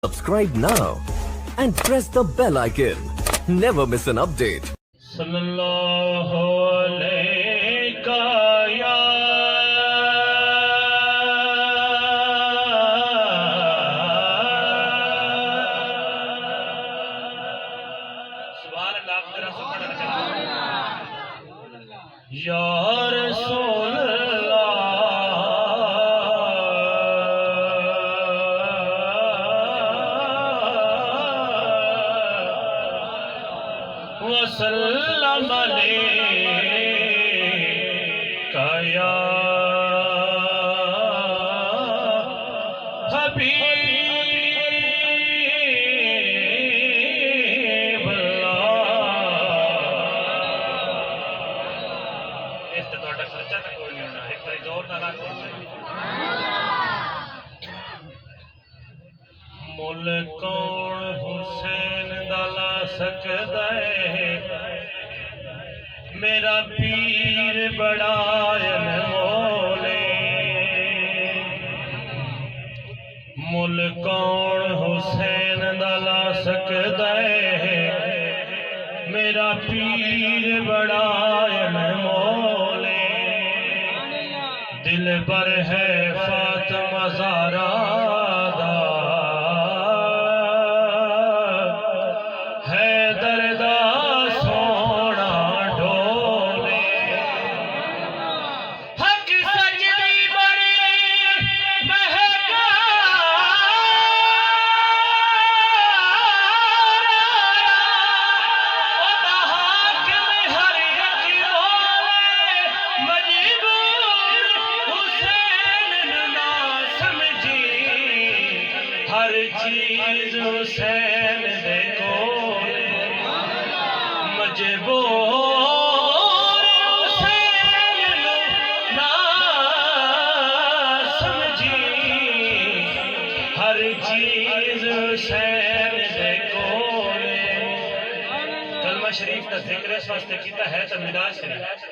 Subscribe now and press the bell icon. Never miss an update. Sallallahu alayka ya Subhan Allah tera subhan Allah Ya Rasul وسلم علیک یا حبیب اللہ اس تے تہاڈا خرچہ تے کوئی نہیں ہونا ایک بار زور نال آکھو مل کون حسین دا لا سکدا ہے میرا پیر بڑا انمولے مل کون حسین دا لا سکدا ہے میرا پیر بڑا انمولے دل پر ہے فاطمہ زہرا ہر چیز حسین دیکھو مجبور حسین نہ سمجھی ہر چیز حسین دیکھو کلمہ شریف کا ذکر اس واسطے کیتا ہے تو میراج شریف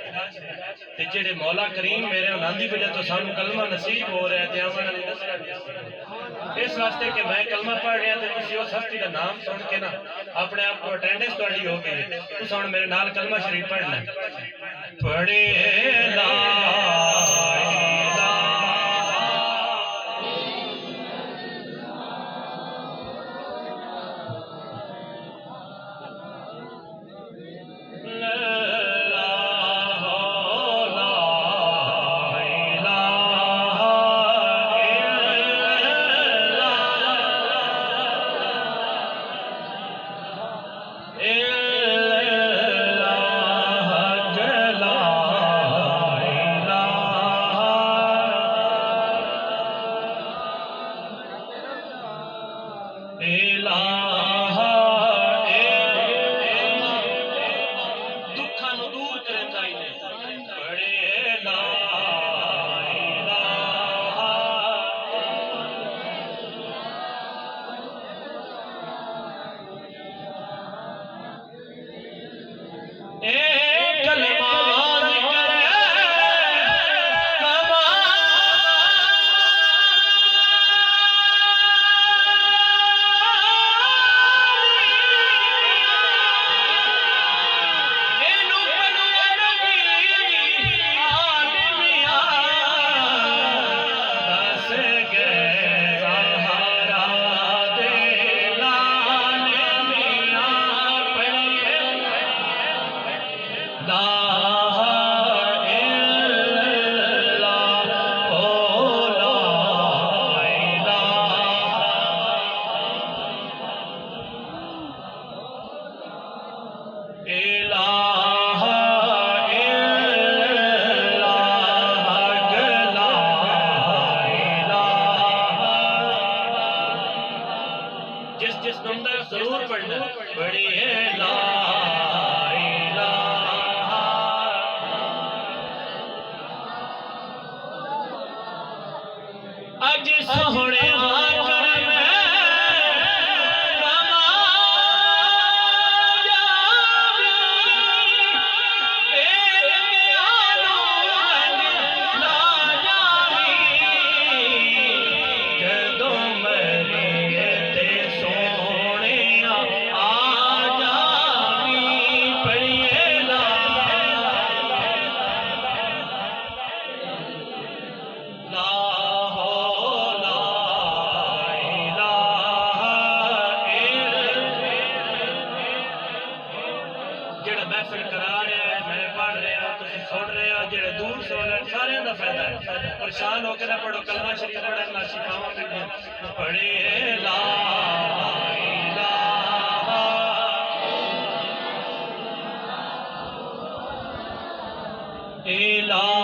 تے جڑے مولا کریم میرے انہاں دی وجہ تو سانو کلمہ نصیب ہو رہا ہے تے امن علی نصر اس واسطے کہ میں کلمہ پڑھ رہا تے تسی اس ہستی دا نام سن کے نا اپنے آپ کو اٹینڈنس تہاڈی ہو گئی تسی ہن میرے نال کلمہ شریف پڑھنا ہے پڑھے لا جس نمبر ضرور پڑھنا بڑی ہے لا الہ اج سونے فائدہ ہے پریشان ہو کے نہ پڑھو کلمہ شریف پڑھے اللہ شفاواں ملدیاں پڑھے لا الہ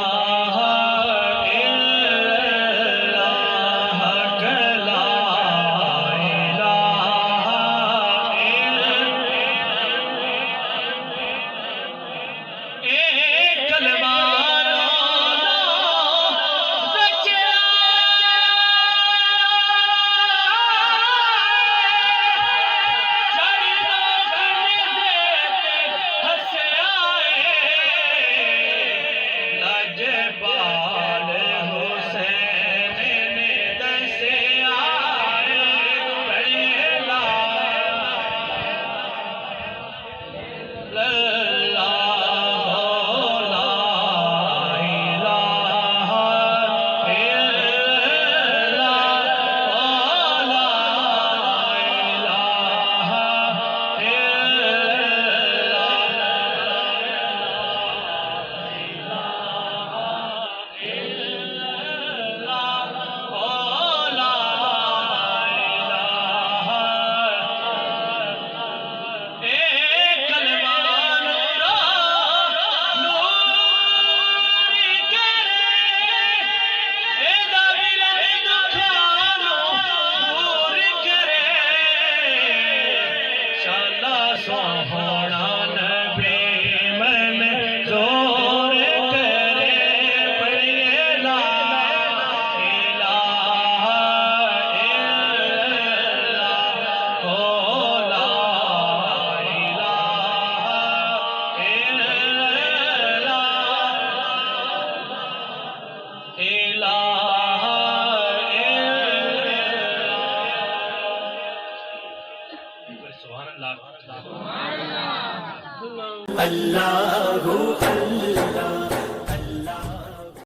اللہ